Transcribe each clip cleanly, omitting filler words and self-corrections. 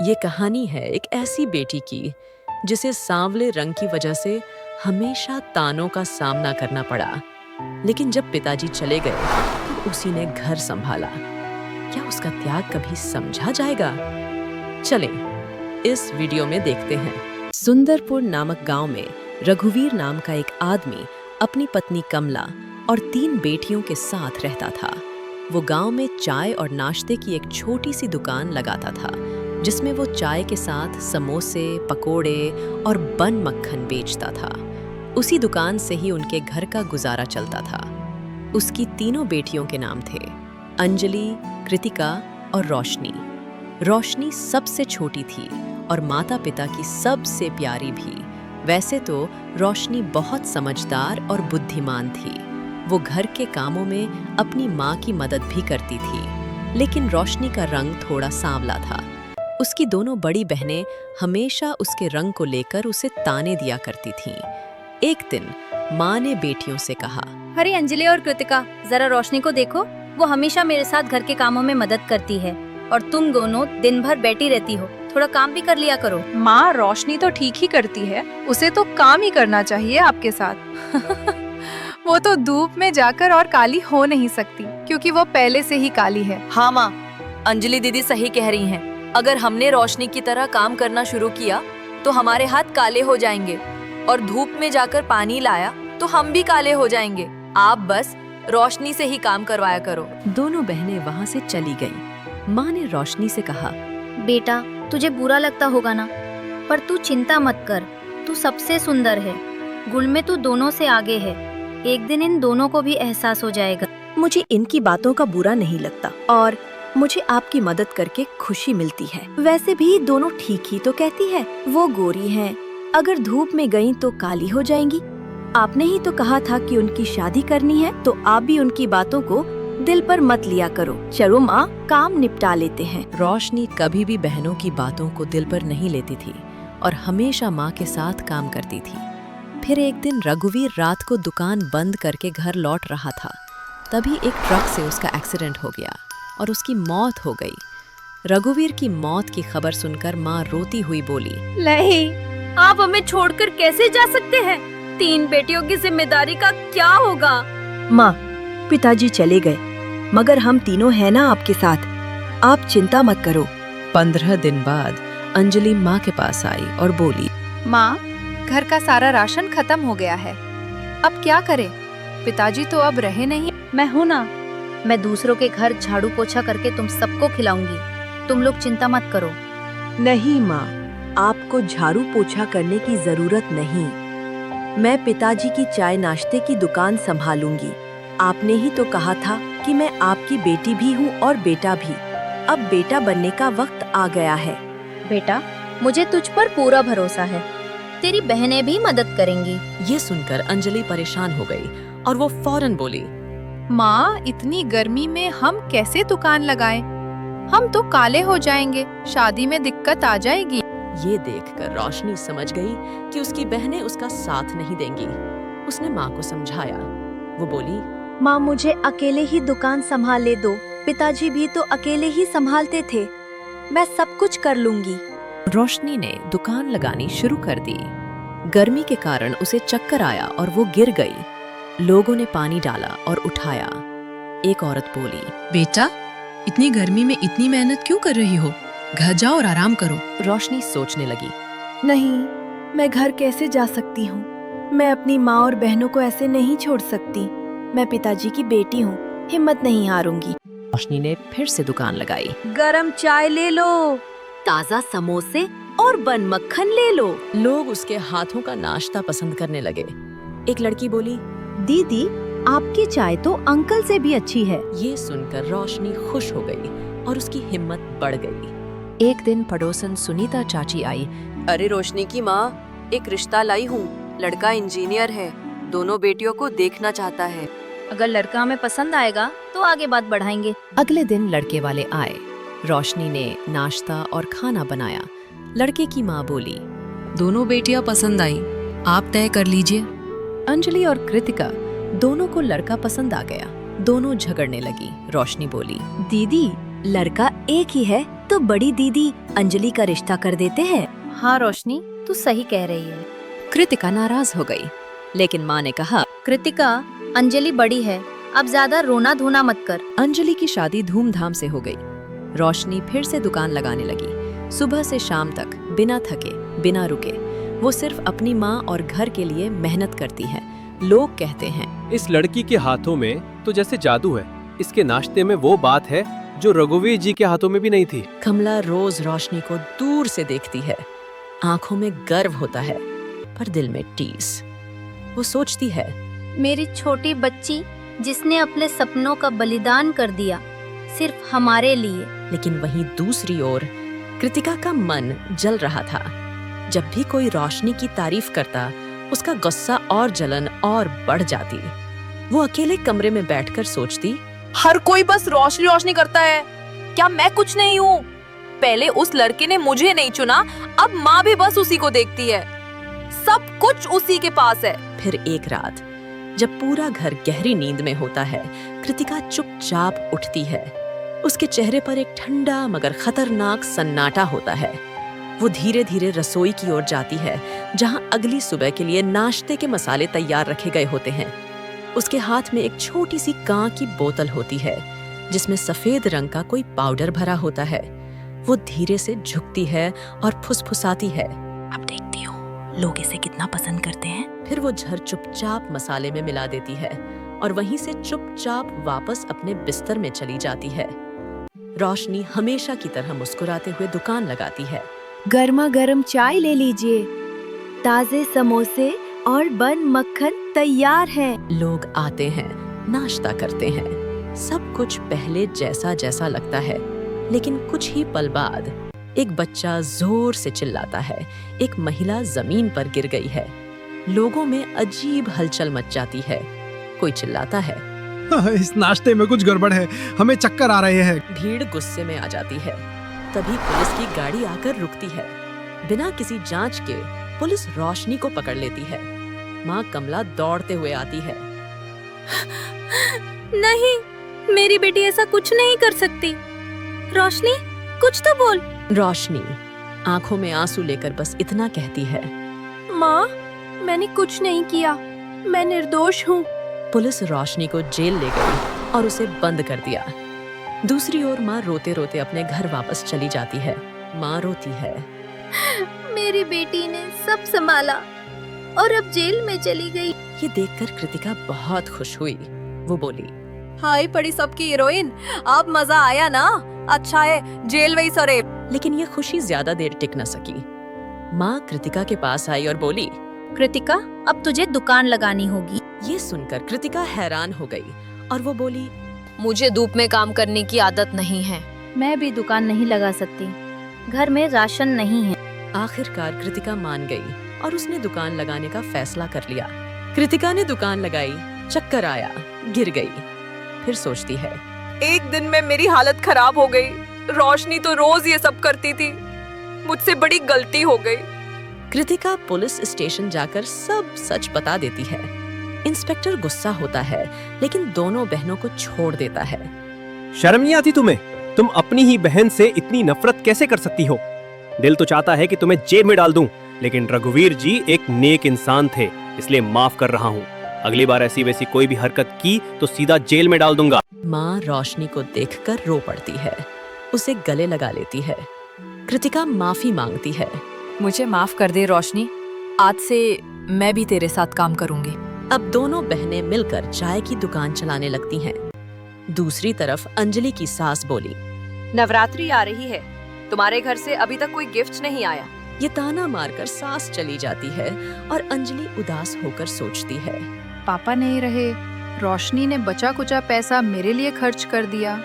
ये कहानी है एक ऐसी बेटी की जिसे सांवले रंग की वजह से हमेशा तानों का सामना करना पड़ा। लेकिन जब पिताजी चले गए तो उसी ने घर संभाला। क्या उसका त्याग कभी समझा जाएगा? चलें, इस वीडियो में देखते हैं। सुंदरपुर नामक गांव में रघुवीर नाम का एक आदमी अपनी पत्नी कमला और 3 बेटियों के साथ रहता था। वो गांव में चाय और नाश्ते की एक छोटी सी दुकान लगाता था, जिसमें वो चाय के साथ समोसे, पकोड़े और बन मक्खन बेचता था। उसी दुकान से ही उनके घर का गुजारा चलता था। उसकी 3 बेटियों के नाम थे अंजलि, कृतिका और रोशनी। रोशनी सबसे छोटी थी और माता पिता की सबसे प्यारी भी। वैसे तो रोशनी बहुत समझदार और बुद्धिमान थी। वो घर के कामों में अपनी माँ की मदद भी करती थी, लेकिन रोशनी का रंग थोड़ा सांवला था। उसकी दोनों बड़ी बहनें हमेशा उसके रंग को लेकर उसे ताने दिया करती थीं। एक दिन माँ ने बेटियों से कहा, अरे अंजलि और कृतिका, जरा रोशनी को देखो। वो हमेशा मेरे साथ घर के कामों में मदद करती है और तुम दोनों दिन भर बैठी रहती हो। थोड़ा काम भी कर लिया करो। माँ, रोशनी तो ठीक ही करती है, उसे तो काम ही करना चाहिए आपके साथ। वो तो धूप में जाकर और काली हो नहीं सकती, क्योंकि वो पहले से ही काली है। हाँ माँ, अंजलि दीदी सही कह रही हैं। अगर हमने रोशनी की तरह काम करना शुरू किया तो हमारे हाथ काले हो जाएंगे, और धूप में जाकर पानी लाया तो हम भी काले हो जाएंगे। आप बस रोशनी से ही काम करवाया करो। दोनों बहनें वहां से चली गईं। माँ ने रोशनी से कहा, बेटा, तुझे बुरा लगता होगा ना, पर तू चिंता मत कर। तू सबसे सुंदर है, गुण में तू दोनों से आगे है। एक दिन इन दोनों को भी एहसास हो जाएगा। मुझे इनकी बातों का बुरा नहीं लगता और मुझे आपकी मदद करके खुशी मिलती है। वैसे भी दोनों ठीक ही तो कहती है। वो गोरी हैं, अगर धूप में गईं तो काली हो जाएंगी। आपने ही तो कहा था कि उनकी शादी करनी है, तो आप भी उनकी बातों को दिल पर मत लिया करो। चलो माँ, काम निपटा लेते हैं। रोशनी कभी भी बहनों की बातों को दिल पर नहीं लेती थी और हमेशा माँ के साथ काम करती थी। फिर एक दिन रघुवीर रात को दुकान बंद करके घर लौट रहा था। तभी एक ट्रक से उसका एक्सीडेंट हो गया और उसकी मौत हो गई। रघुवीर की मौत की खबर सुनकर माँ रोती हुई बोली, नहीं, आप हमें छोड़कर कैसे जा सकते हैं? 3 बेटियों की जिम्मेदारी का क्या होगा? माँ, पिताजी चले गए, मगर हम तीनों हैं ना आपके साथ। आप चिंता मत करो। 15 दिन बाद अंजलि माँ के पास आई और बोली, माँ, घर का सारा राशन खत्म हो गया है, अब क्या करें? पिताजी तो अब रहे नहीं। मैं हूँ ना, मैं दूसरों के घर झाड़ू पोछा करके तुम सबको खिलाऊंगी। तुम लोग चिंता मत करो। नहीं माँ, आपको झाड़ू पोछा करने की जरूरत नहीं। मैं पिताजी की चाय नाश्ते की दुकान संभालूंगी। आपने ही तो कहा था कि मैं आपकी बेटी भी हूँ और बेटा भी। अब बेटा बनने का वक्त आ गया है। बेटा, मुझे तुझ पर पूरा भरोसा है। तेरी बहनें भी मदद करेंगी। ये सुनकर अंजलि परेशान हो गई और वो फौरन बोली, माँ, इतनी गर्मी में हम कैसे दुकान लगाएं? हम तो काले हो जाएंगे, शादी में दिक्कत आ जाएगी। ये देखकर रोशनी समझ गई कि उसकी बहनें उसका साथ नहीं देंगी। उसने माँ को समझाया। वो बोली, माँ, मुझे अकेले ही दुकान संभालने दो। पिताजी भी तो अकेले ही संभालते थे। मैं सब कुछ कर लूंगी। रोशनी ने दुकान लगानी शुरू कर दी। गर्मी के कारण उसे चक्कर आया और वो गिर गई। लोगों ने पानी डाला और उठाया। एक औरत बोली, बेटा, इतनी गर्मी में इतनी मेहनत क्यों कर रही हो? घर जाओ और आराम करो। रोशनी सोचने लगी, नहीं, मैं घर कैसे जा सकती हूँ? मैं अपनी माँ और बहनों को ऐसे नहीं छोड़ सकती। मैं पिताजी की बेटी हूँ, हिम्मत नहीं हारूंगी। रोशनी ने फिर से दुकान लगाई। गरम चाय ले लो, ताज़ा समोसे और बन मक्खन ले लो। लोग उसके हाथों का नाश्ता पसंद करने लगे। एक लड़की बोली, दीदी, आपकी चाय तो अंकल से भी अच्छी है। ये सुनकर रोशनी खुश हो गई और उसकी हिम्मत बढ़ गई। एक दिन पड़ोसन सुनीता चाची आई। अरे रोशनी की माँ, एक रिश्ता लाई हूँ। लड़का इंजीनियर है, दोनों बेटियों को देखना चाहता है। अगर लड़का हमें पसंद आएगा तो आगे बात बढ़ाएंगे। अगले दिन लड़के वाले आए। रोशनी ने नाश्ता और खाना बनाया। लड़के की माँ बोली, दोनों बेटियां पसंद आई, आप तय कर लीजिए। अंजलि और कृतिका दोनों को लड़का पसंद आ गया। दोनों झगड़ने लगी। रोशनी बोली, दीदी, लड़का एक ही है तो बड़ी दीदी अंजलि का रिश्ता कर देते हैं। हाँ रोशनी, तू सही कह रही है। कृतिका नाराज हो गई, लेकिन माँ ने कहा, कृतिका, अंजलि बड़ी है, अब ज्यादा रोना धोना मत कर। अंजलि की शादी धूमधाम से हो गई। रोशनी फिर से दुकान लगाने लगी। सुबह से शाम तक बिना थके, बिना रुके वो सिर्फ अपनी माँ और घर के लिए मेहनत करती है। लोग कहते हैं, इस लड़की के हाथों में तो जैसे जादू है। इसके नाश्ते में वो बात है जो रघुवीर जी के हाथों में भी नहीं थी। कमला रोज रोशनी को दूर से देखती है। आंखों में गर्व होता है, पर दिल में टीस। वो सोचती है, मेरी छोटी बच्ची जिसने अपने सपनों का बलिदान कर दिया सिर्फ हमारे लिए। लेकिन वहीं दूसरी ओर कृतिका का मन जल रहा था। जब भी कोई रोशनी की तारीफ करता, उसका गुस्सा और जलन और बढ़ जाती। वो अकेले कमरे में बैठकर सोचती, हर कोई बस रोशनी रोशनी करता है, क्या मैं कुछ नहीं हूँ? पहले उस लड़के ने मुझे नहीं चुना, अब माँ भी बस उसी को देखती है। सब कुछ उसी के पास है। फिर एक रात जब पूरा घर गहरी नींद में होता है, कृतिका चुपचाप उठती है। उसके चेहरे पर एक ठंडा मगर खतरनाक सन्नाटा होता है। वो धीरे धीरे रसोई की ओर जाती है, जहां अगली सुबह के लिए नाश्ते के मसाले तैयार रखे गए होते हैं। उसके हाथ में एक छोटी सी कांच की बोतल होती है, जिसमें सफेद रंग का कोई पाउडर भरा होता है। वो धीरे से झुकती है और फुसफुसाती है, अब देखती हूँ लोग इसे कितना पसंद करते हैं। फिर वो झर चुपचाप मसाले में मिला देती है और वहीं से चुपचाप वापस अपने बिस्तर में चली जाती है। रोशनी हमेशा की तरह मुस्कुराते हुए दुकान लगाती है। गर्मा गर्म चाय ले लीजिए, ताजे समोसे और बन मक्खन तैयार है। लोग आते हैं, नाश्ता करते हैं। सब कुछ पहले जैसा जैसा लगता है, लेकिन कुछ ही पल बाद एक बच्चा जोर से चिल्लाता है। एक महिला जमीन पर गिर गई है। लोगों में अजीब हलचल मच जाती है। कोई चिल्लाता है, इस नाश्ते में कुछ गड़बड़ है, हमें चक्कर आ रहे हैं। भीड़ गुस्से में आ जाती है। तभी पुलिस की गाड़ी आकर रुकती है। बिना किसी जांच के पुलिस रोशनी को पकड़ लेती है। माँ कमला दौड़ते हुए आती है। नहीं, मेरी बेटी ऐसा कुछ नहीं कर सकती। रोशनी, कुछ तो बोल। रोशनी आंखों में आंसू लेकर बस इतना कहती है, माँ, मैंने कुछ नहीं किया, मैं निर्दोष हूँ। पुलिस रोशनी को जेल ले गई और उसे बंद कर दिया। दूसरी ओर माँ रोते रोते अपने घर वापस चली जाती है। माँ रोती है, मेरी बेटी ने सब संभाला और अब जेल में चली गई। ये देखकर कृतिका बहुत खुश हुई। वो बोली, हाय पड़ी सबकी हीरोइन, अब मजा आया ना? अच्छा है जेल वही सरे। लेकिन ये खुशी ज्यादा देर टिक न सकी। माँ कृतिका के पास आई और बोली, कृतिका, अब तुझे दुकान लगानी होगी। ये सुनकर कृतिका हैरान हो गई और वो बोली, मुझे धूप में काम करने की आदत नहीं है। मैं भी दुकान नहीं लगा सकती, घर में राशन नहीं है। आखिरकार कृतिका मान गई और उसने दुकान लगाने का फैसला कर लिया। कृतिका ने दुकान लगाई, चक्कर आया, गिर गई। फिर सोचती है, एक दिन में मेरी हालत खराब हो गई। रोशनी तो रोज ये सब करती थी, मुझसे बड़ी गलती हो गई। कृतिका पुलिस स्टेशन जाकर सब सच बता देती है। इंस्पेक्टर गुस्सा होता है, लेकिन दोनों बहनों को छोड़ देता है। शर्म नहीं आती तुम्हें? तुम अपनी ही बहन से इतनी नफरत कैसे कर सकती हो? दिल तो चाहता है कि तुम्हें जेल में डाल दूं, लेकिन रघुवीर जी एक नेक इंसान थे, इसलिए माफ कर रहा हूँ। अगली बार ऐसी वैसी कोई भी हरकत की तो सीधा जेल में डाल दूंगा। माँ रोशनी को देखकर रो पड़ती है, उसे गले लगा लेती है। कृतिका माफी मांगती है। मुझे माफ कर दे रोशनी, आज से मैं भी तेरे साथ काम करूंगी। अब दोनों बहनें मिलकर चाय की दुकान चलाने लगती हैं। दूसरी तरफ अंजलि की सास बोली, नवरात्रि आ रही है, तुम्हारे घर से अभी तक कोई गिफ्ट नहीं आया। ये ताना मारकर सास चली जाती है और अंजलि उदास होकर सोचती है, पापा नहीं रहे, रोशनी ने बचा कुचा पैसा मेरे लिए खर्च कर दिया।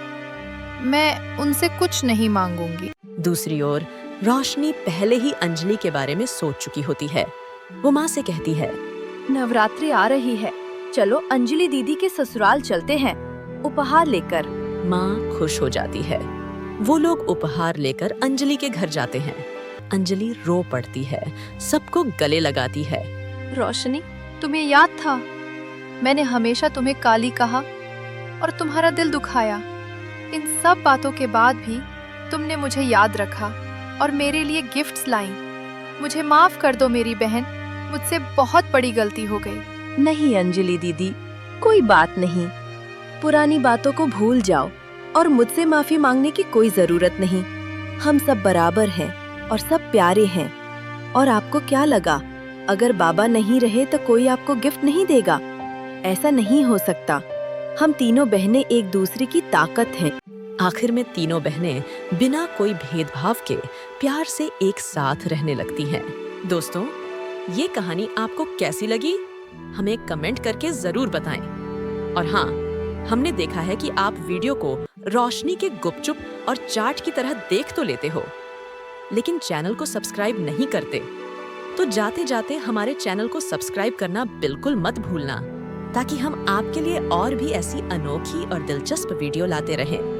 मैं उनसे कुछ नहीं मांगूंगी। दूसरी ओर रोशनी पहले ही अंजलि के बारे में सोच चुकी होती है। वो माँ से कहती है, नवरात्रि आ रही है, चलो अंजलि दीदी के ससुराल चलते हैं, उपहार लेकर। माँ खुश हो जाती है। वो लोग उपहार लेकर अंजलि के घर जाते हैं। अंजलि रो पड़ती है, सबको गले लगाती है। रोशनी, तुम्हें याद था, मैंने हमेशा तुम्हें काली कहा और तुम्हारा दिल दुखाया। इन सब बातों के बाद भी तुमने मुझे याद रखा और मेरे लिए गिफ्ट्स लाई। मुझे माफ कर दो मेरी बहन, मुझसे बहुत बड़ी गलती हो गई। नहीं अंजलि दीदी, कोई बात नहीं। पुरानी बातों को भूल जाओ और मुझसे माफी मांगने की कोई जरूरत नहीं। हम सब बराबर हैं और सब प्यारे हैं। और आपको क्या लगा, अगर बाबा नहीं रहे तो कोई आपको गिफ्ट नहीं देगा? ऐसा नहीं हो सकता। हम तीनों बहनें एक दूसरे की ताकत हैं। आखिर में तीनों बहनें बिना कोई भेदभाव के प्यार से एक साथ रहने लगती हैं। दोस्तों, ये कहानी आपको कैसी लगी? हमें कमेंट करके जरूर बताएं। और हाँ, हमने देखा है कि आप वीडियो को रोशनी के गुपचुप और चाट की तरह देख तो लेते हो, लेकिन चैनल को सब्सक्राइब नहीं करते। तो जाते जाते हमारे चैनल को सब्सक्राइब करना बिल्कुल मत भूलना, ताकि हम आपके लिए और भी ऐसी अनोखी और दिलचस्प वीडियो लाते रहें।